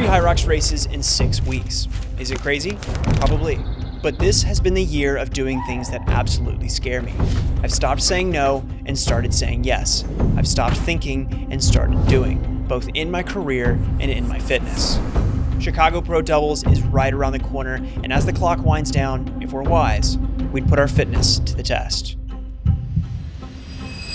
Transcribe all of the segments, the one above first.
Hyrox races in 6 weeks. Is it crazy? Probably. But this has been the year of doing things that absolutely scare me. I've stopped saying no and started saying yes. I've stopped thinking and started doing, both in my career and in my fitness. Chicago Pro Doubles is right around the corner, and as the clock winds down, if we're wise, we'd put our fitness to the test.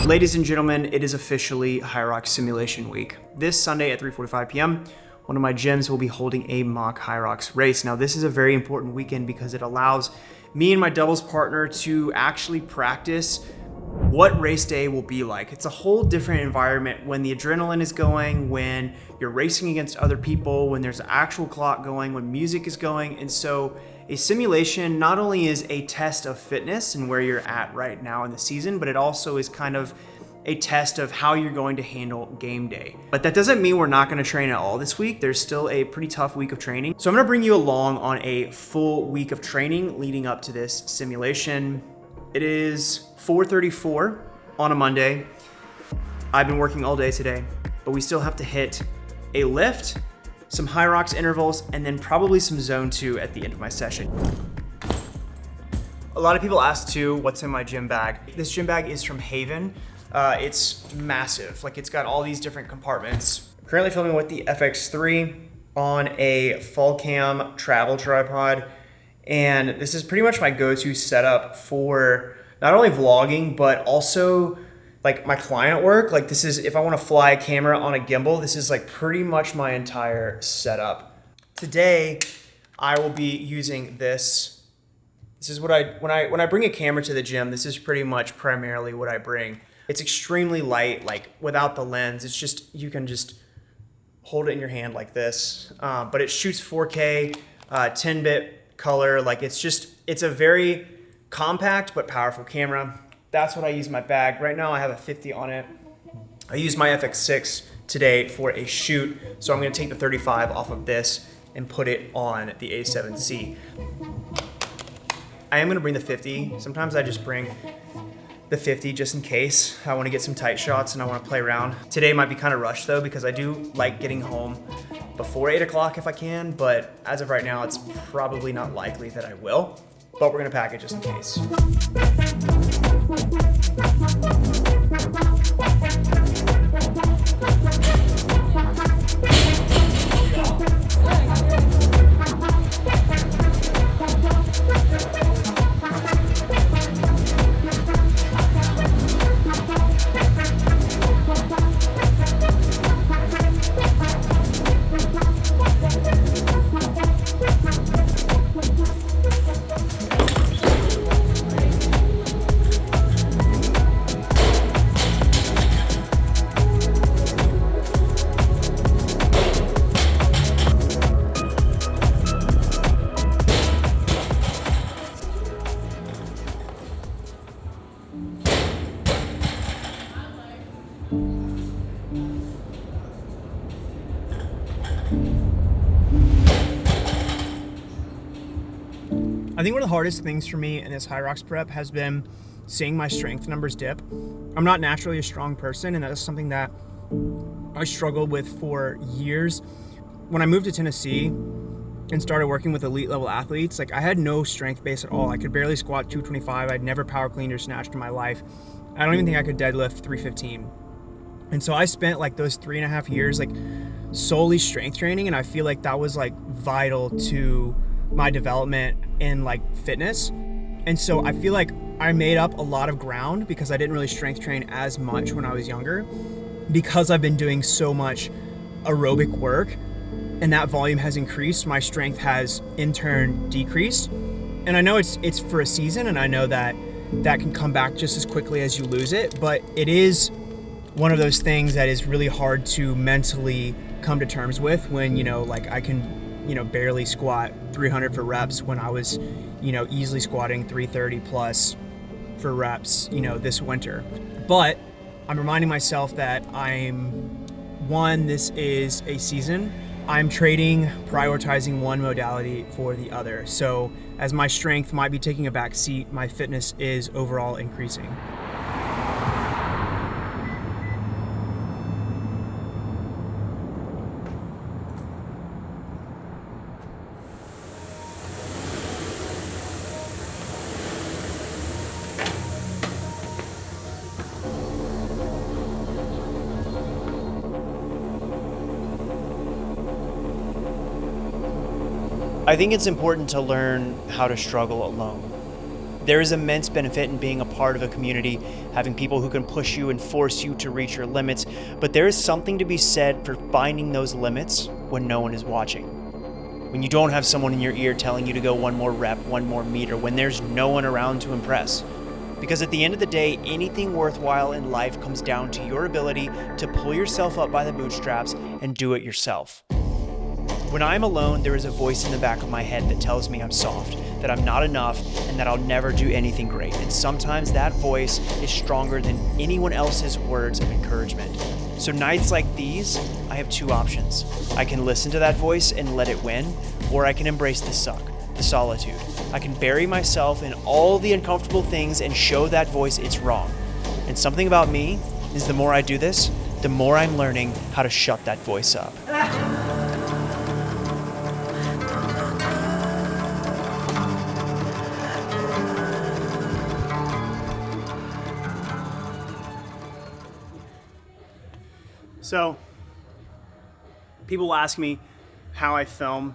Ladies and gentlemen, it is officially Hyrox Simulation Week. This Sunday at 3:45 p.m., one of my gyms will be holding a mock Hyrox race. Now, this is a very important weekend because it allows me and my doubles partner to actually practice what race day will be like. It's a whole different environment when the adrenaline is going, when you're racing against other people, when there's an actual clock going, when music is going. And so a simulation not only is a test of fitness and where you're at right now in the season, but it also is kind of a test of how you're going to handle game day. But that doesn't mean we're not going to train at all this week. There's still a pretty tough week of training. So I'm going to bring you along on a full week of training leading up to this simulation. It is 4:34 on a Monday. I've been working all day today, but we still have to hit a lift, some Hyrox intervals, and then probably some zone 2 at the end of my session. A lot of people ask too, what's in my gym bag? This gym bag is from Haven. It's massive, like it's got all these different compartments. I'm currently filming with the FX3 on a full cam travel tripod. And this is pretty much my go-to setup for not only vlogging, but also like my client work. Like this is, if I want to fly a camera on a gimbal, this is like pretty much my entire setup. Today, I will be using this. This is what when I bring a camera to the gym, this is pretty much primarily what I bring. It's extremely light, like without the lens. It's just, you can just hold it in your hand like this. But it shoots 4K, 10-bit color. Like it's a very compact but powerful camera. That's what I use in my bag. Right now I have a 50 on it. I used my FX6 today for a shoot. So I'm gonna take the 35 off of this and put it on the A7C. I am gonna bring the 50. Sometimes I just bring the 50 just in case I want to get some tight shots and I want to play around. Today might be kind of rushed though because I do like getting home before 8 o'clock if I can, but as of right now it's probably not likely that I will, but we're gonna pack it just in case. I think one of the hardest things for me in this Hyrox prep has been seeing my strength numbers dip. I'm not naturally a strong person, and that is something that I struggled with for years. When I moved to Tennessee and started working with elite level athletes, like I had no strength base at all. I could barely squat 225. I'd never power cleaned or snatched in my life. I don't even think I could deadlift 315. And so I spent like those 3.5 years like solely strength training, and I feel like that was like vital to my development in like fitness. And so I feel like I made up a lot of ground because I didn't really strength train as much when I was younger, because I've been doing so much aerobic work and that volume has increased. My strength has in turn decreased. And I know it's for a season, and I know that can come back just as quickly as you lose it, but it is one of those things that is really hard to mentally come to terms with when, you know, like I can, you know, barely squat 300 for reps when I was, you know, easily squatting 330 plus for reps, you know, this winter. But I'm reminding myself that this is a season. I'm trading, prioritizing one modality for the other. So as my strength might be taking a back seat, my fitness is overall increasing. I think it's important to learn how to struggle alone. There is immense benefit in being a part of a community, having people who can push you and force you to reach your limits, but there is something to be said for finding those limits when no one is watching. When you don't have someone in your ear telling you to go one more rep, one more meter, when there's no one around to impress. Because at the end of the day, anything worthwhile in life comes down to your ability to pull yourself up by the bootstraps and do it yourself. When I'm alone, there is a voice in the back of my head that tells me I'm soft, that I'm not enough, and that I'll never do anything great. And sometimes that voice is stronger than anyone else's words of encouragement. So nights like these, I have two options. I can listen to that voice and let it win, or I can embrace the suck, the solitude. I can bury myself in all the uncomfortable things and show that voice it's wrong. And something about me is the more I do this, the more I'm learning how to shut that voice up. So, people ask me how I film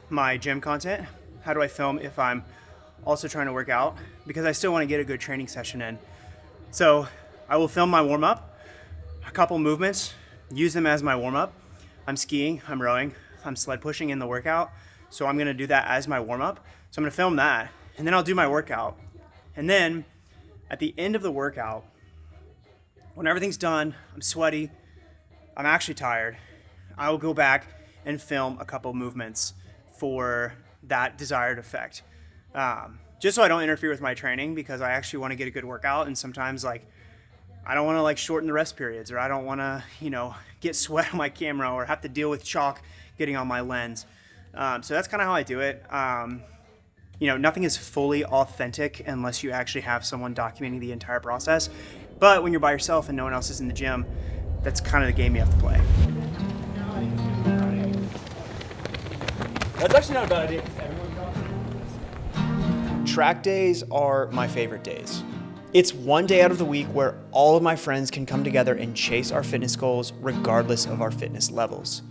my gym content. How do I film if I'm also trying to work out? Because I still want to get a good training session in. So, I will film my warm-up, a couple movements, use them as my warm-up. I'm skiing, I'm rowing, I'm sled pushing in the workout. So I'm gonna do that as my warm-up. So I'm gonna film that, and then I'll do my workout. And then, at the end of the workout, when everything's done, I'm sweaty, I'm actually tired, I will go back and film a couple movements for that desired effect. Just so I don't interfere with my training, because I actually want to get a good workout, and sometimes I don't want to shorten the rest periods, or I don't want to, get sweat on my camera or have to deal with chalk getting on my lens. So that's kind of how I do it. Nothing is fully authentic unless you actually have someone documenting the entire process. But when you're by yourself and no one else is in the gym, that's kind of the game you have to play. That's actually not a bad idea. Track days are my favorite days. It's one day out of the week where all of my friends can come together and chase our fitness goals regardless of our fitness levels.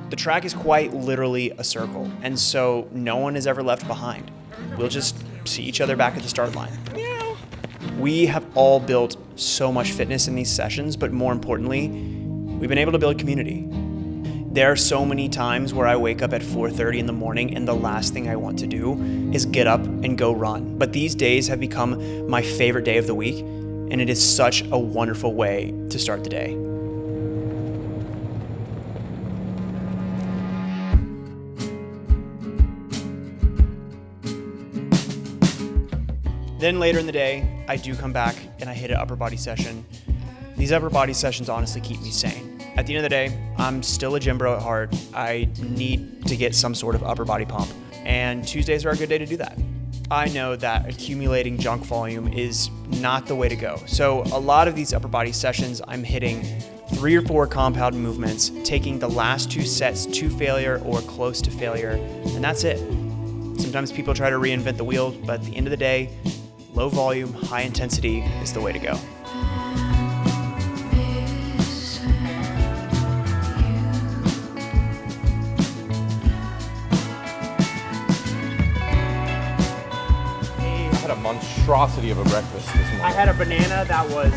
The track is quite literally a circle, and so no one is ever left behind. We'll just see each other back at the start line. We have all built so much fitness in these sessions, but more importantly, we've been able to build community. There are so many times where I wake up at 4:30 in the morning and the last thing I want to do is get up and go run. But these days have become my favorite day of the week, and it is such a wonderful way to start the day. Then later in the day, I do come back and I hit an upper body session. These upper body sessions honestly keep me sane. At the end of the day, I'm still a gym bro at heart. I need to get some sort of upper body pump, and Tuesdays are a good day to do that. I know that accumulating junk volume is not the way to go. So a lot of these upper body sessions, I'm hitting 3 or 4 compound movements, taking the last 2 sets to failure or close to failure, and that's it. Sometimes people try to reinvent the wheel, but at the end of the day, low volume, high intensity is the way to go. A monstrosity of a breakfast this morning. I had a banana that was,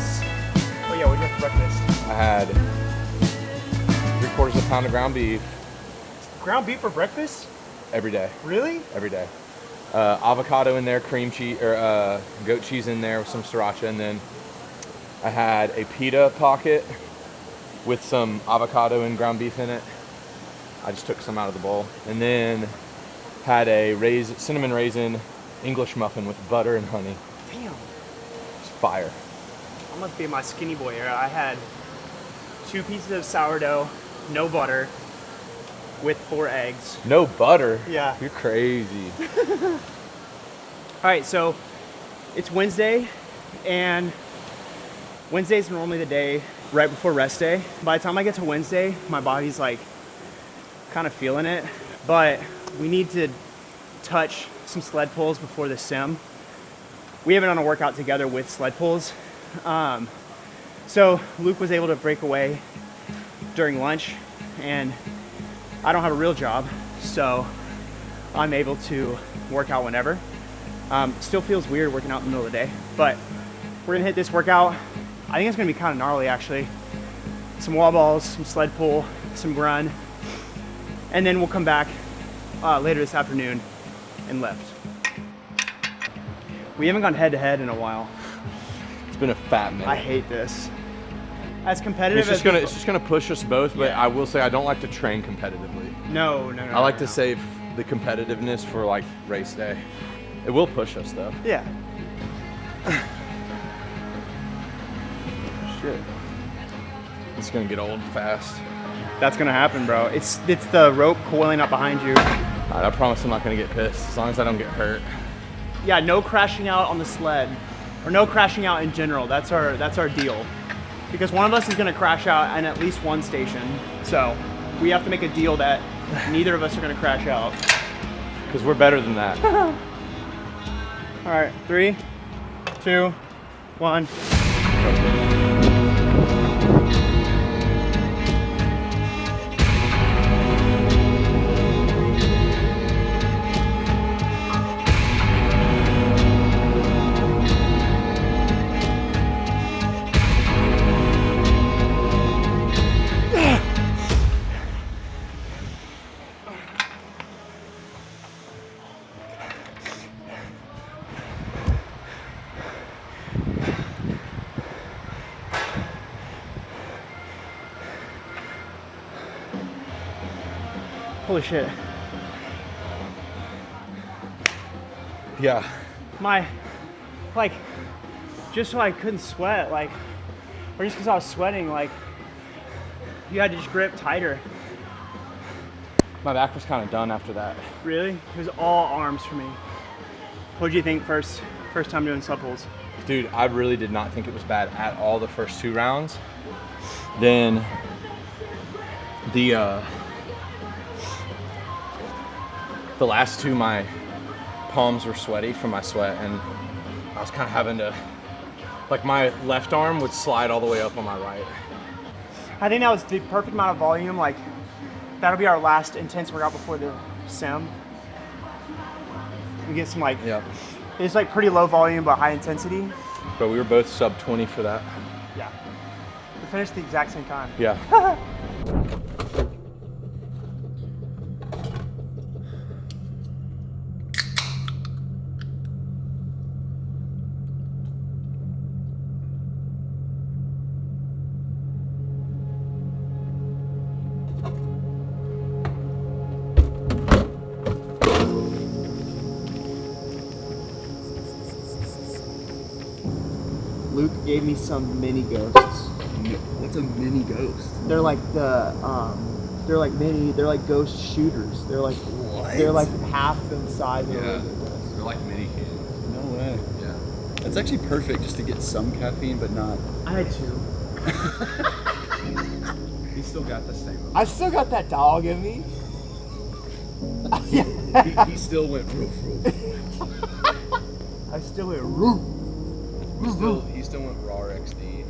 what'd you have for breakfast? I had 3/4 pound of ground beef. Ground beef for breakfast? Every day. Really? Every day. Avocado in there, cream cheese, or goat cheese in there with some sriracha, and then I had a pita pocket with some avocado and ground beef in it. I just took some out of the bowl, and then had a cinnamon raisin English muffin with butter and honey. Damn. It's fire. I must be my skinny boy here. I had 2 pieces of sourdough, no butter, with 4 eggs. No butter? Yeah. You're crazy. All right, so it's Wednesday, and Wednesday's normally the day right before rest day. By the time I get to Wednesday, my body's kind of feeling it, but we need to touch some sled pulls before the sim. We haven't done a workout together with sled pulls. So Luke was able to break away during lunch, and I don't have a real job, so I'm able to work out whenever. Still feels weird working out in the middle of the day, but we're gonna hit this workout. I think it's gonna be kind of gnarly actually. Some wall balls, some sled pull, some run, and then we'll come back later this afternoon and lift. We haven't gone head to head in a while. It's been a fat minute. I hate this. As competitive It's just gonna push us both, but I will say I don't like to train competitively. No. I like to save the competitiveness for like race day. It will push us though. Yeah. Shit. It's gonna get old fast. That's gonna happen, bro. It's the rope coiling up behind you. All right, I promise I'm not gonna get pissed as long as I don't get hurt. Yeah, no crashing out on the sled, or no crashing out in general. That's our deal. Because one of us is gonna crash out in at least one station. So we have to make a deal that neither of us are gonna crash out. Because we're better than that. All right, 3, 2, 1. Holy shit. Yeah. Just so I couldn't sweat, or just because I was sweating, you had to just grip tighter. My back was kind of done after that. Really? It was all arms for me. What did you think first time doing sled pulls? Dude, I really did not think it was bad at all the first 2 rounds. Then the last 2, my palms were sweaty from my sweat, and I was kind of having to, my left arm would slide all the way up on my right. I think that was the perfect amount of volume. That'll be our last intense workout before the sim. We get some Yep. It's pretty low volume but high intensity. But we were both sub 20 for that. Yeah. We finished the exact same time. Yeah. Luke gave me some mini ghosts. What's a mini ghost? They're ghost shooters. They're half the size of a regular ghost. They're like mini cans. No way. Yeah. That's actually perfect just to get some caffeine, but not. I had 2. He still got the same. I still got that dog in me. He still went roof. I still went roof. He still went raw XD.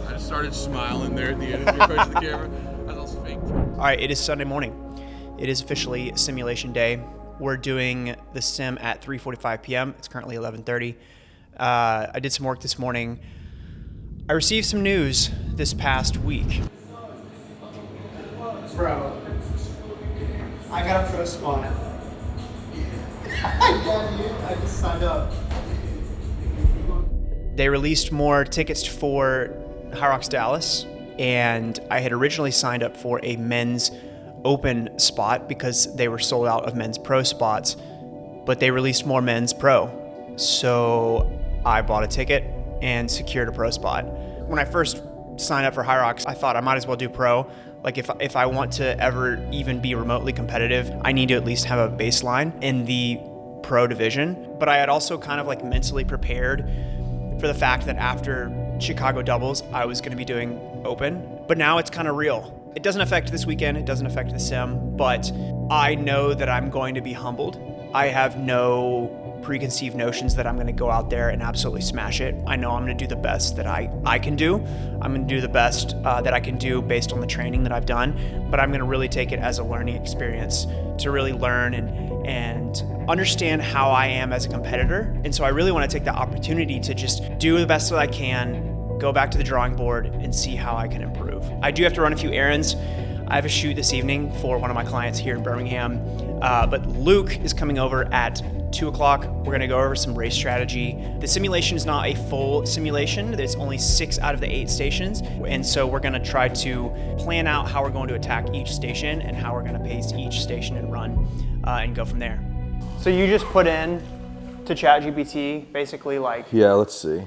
I just started smiling there at the end of your approach to the camera. I was fake. All right, it is Sunday morning. It is officially simulation day. We're doing the sim at 3:45 p.m. It's currently 11:30. I did some work this morning. I received some news this past week. Bro, I got a pro spot. I just signed up. They released more tickets for Hyrox Dallas, and I had originally signed up for a men's open spot because they were sold out of men's pro spots, but they released more men's pro. So I bought a ticket and secured a pro spot. When I first signed up for Hyrox, I thought I might as well do pro. Like if I want to ever even be remotely competitive, I need to at least have a baseline in the pro division. But I had also kind of like mentally prepared for the fact that after Chicago Doubles, I was going to be doing open. But now it's kind of real. It doesn't affect this weekend, it doesn't affect the sim, but I know that I'm going to be humbled. I have no preconceived notions that I'm going to go out there and absolutely smash it. I know I'm going to do the best that I can do. I'm going to do the best that I can do based on the training that I've done, but I'm going to really take it as a learning experience to really learn and understand how I am as a competitor. And so I really want to take the opportunity to just do the best that I can, go back to the drawing board and see how I can improve. I do have to run a few errands. I have a shoot this evening for one of my clients here in Birmingham, but Luke is coming over at 2 o'clock. We're gonna go over some race strategy. The simulation is not a full simulation. There's only 6 out of the 8 stations. And so we're gonna try to plan out how we're going to attack each station and how we're gonna pace each station and run and go from there. So you just put in to ChatGPT, basically like... Yeah, let's see.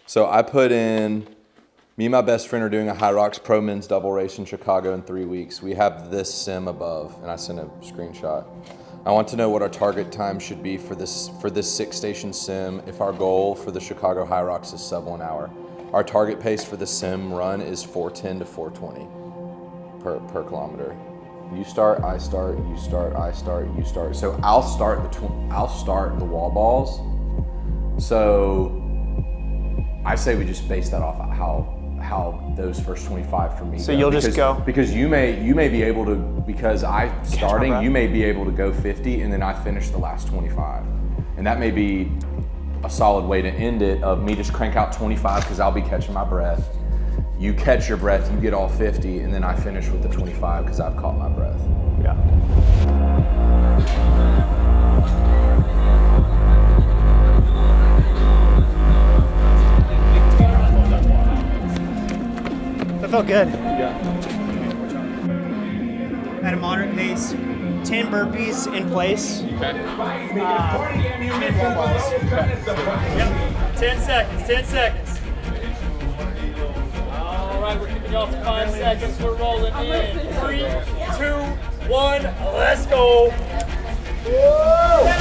So I put in, me and my best friend are doing a Hyrox Pro Men's Double race in Chicago in 3 weeks. We have this sim above, and I sent a screenshot. I want to know what our target time should be for this 6-station sim if our goal for the Chicago Hyrox is sub 1 hour. Our target pace for the sim run is 410 to 420 per kilometer. You start, I start, you start, I start, you start. So I'll start the wall balls. So I say we just base that off how those first 25 for me. So you'll just go? Because you may be able to, because you may be able to go 50 and then I finish the last 25. And that may be a solid way to end it, of me just crank out 25 because I'll be catching my breath. You catch your breath, you get all 50, and then I finish with the 25 because I've caught my breath. Yeah. That felt good. Yeah. At a moderate pace, 10 burpees in place. Okay. 10 wall balls. Yep. 10 seconds, 10 seconds. All right, we're kicking off 5 seconds. We're rolling in 3, 2, 1, let's go. Woo!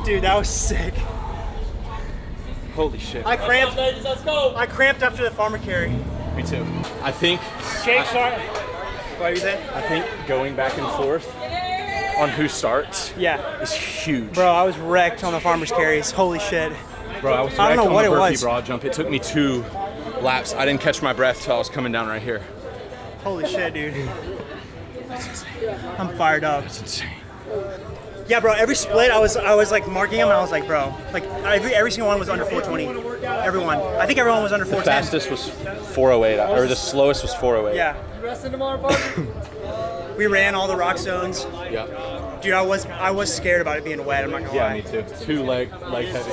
Dude, that was sick. Holy shit. I cramped. Let's go. I cramped after the farmer carry. Me too. I think What are you saying? I think going back and forth on who starts Yeah. is huge. Bro, I was wrecked on the farmer's carries. Holy shit. Bro, I was I don't wrecked know on what the it burpee was. broad jump. It took me 2 laps. I didn't catch my breath till I was coming down right here. Holy shit, dude. I'm fired up. Yeah, bro, every split I was like marking them and I was like, bro, like every single one was under 420. Everyone. I think everyone was under 410. Fastest was 408, or the slowest was 408. Yeah. Resting tomorrow, partner? We ran all the rock zones. Yeah. Dude, I was scared about it being wet, I'm not gonna lie. Me too. 2 leg heavy.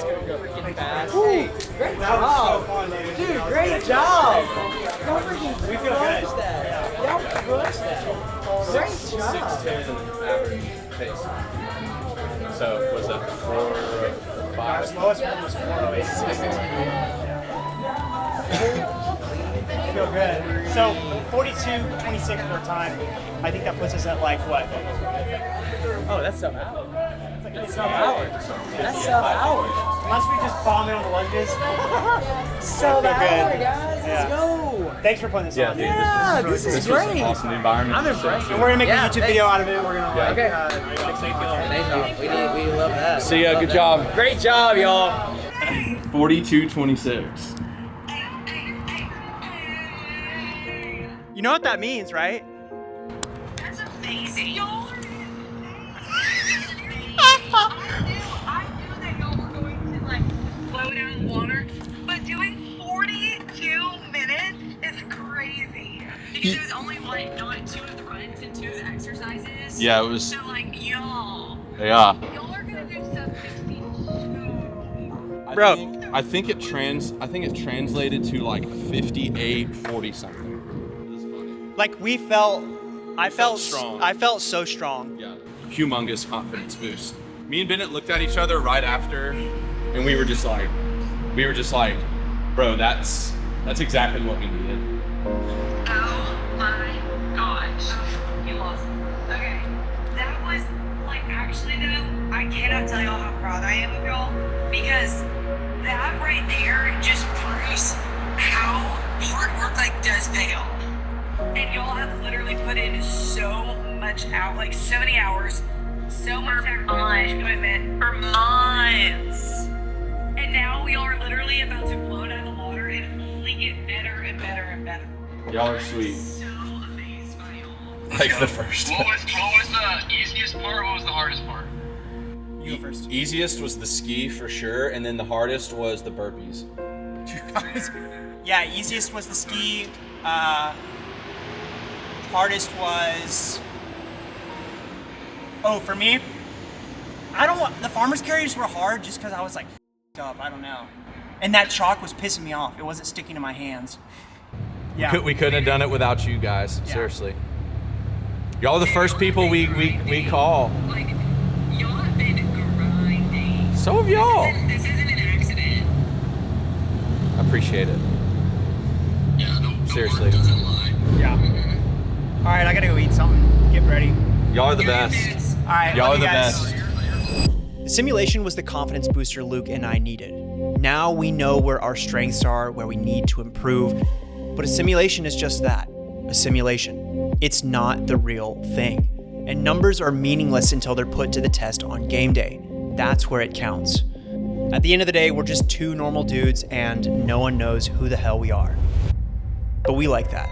Great job. Dude, great job. Y'all freaking We feel good. that. Y'all crushed that. Great job. 6:10 average pace. So was that 4 or 5? Slowest one was 408. Feel good. So 42:26 per time. I think that puts us at like what? Oh, that's sub hour. That's sub hour. That's sub hour. Unless we just bomb in on the lunges. Sub Feel hour, good. guys. Yeah. Let's go. Thanks for putting this on, dude. Yeah, this is This great. was awesome. The environment. I'm impressed. And we're gonna make Yeah, a YouTube thanks. video out of it. We're gonna Okay. thanks, Thanks, y'all. We love that. See ya. Good job. Great job, y'all. 42:26. You know what that means, right? That's amazing. Y'all are I knew that y'all were going to like slow down the water, but doing 42 minutes is crazy. Because it was only like not 2 of the runs and 2 of the exercises. Yeah, it was. So like y'all. Yeah. Y'all are gonna do sub 16 so. Bro. I think it translated to like 58, 40 something. Like I felt strong. I felt so strong. Yeah. Humongous confidence boost. Me and Bennett looked at each other right after, and we were just like, bro, that's exactly what we needed. Oh my gosh. You lost. Okay. That was like actually though, I cannot tell y'all how proud I am of y'all because that right there just proves how hard work like does pay off. And y'all have literally put in so much out, like so many hours, so much sacrifice, commitment for months. And now we are literally about to blow it out of the water and only get better and better and better. Y'all are sweet. So amazed by y'all. Like the first. What was the easiest part? What was the hardest part? You go first. Easiest was the ski for sure, and then the hardest was the burpees. Yeah, easiest was the ski. Hardest was. Oh, for me, the farmer's carriers were hard just because I was like up. I don't know. And that chalk was pissing me off. It wasn't sticking to my hands. Yeah. We couldn't have done it without you guys. Yeah. Seriously. Y'all are the first people we call. Like, y'all have been grinding. So have y'all. This isn't an accident. I appreciate it. Yeah, no. Seriously. Doesn't lie. Yeah. All right, I gotta go eat something. Get ready. Y'all are the best. All right, Y'all love are you the guys. best. The simulation was the confidence booster Luke and I needed. Now we know where our strengths are, where we need to improve. But a simulation is just that, a simulation. It's not the real thing. And numbers are meaningless until they're put to the test on game day. That's where it counts. At the end of the day, we're just 2 normal dudes and no one knows who the hell we are. But we like that.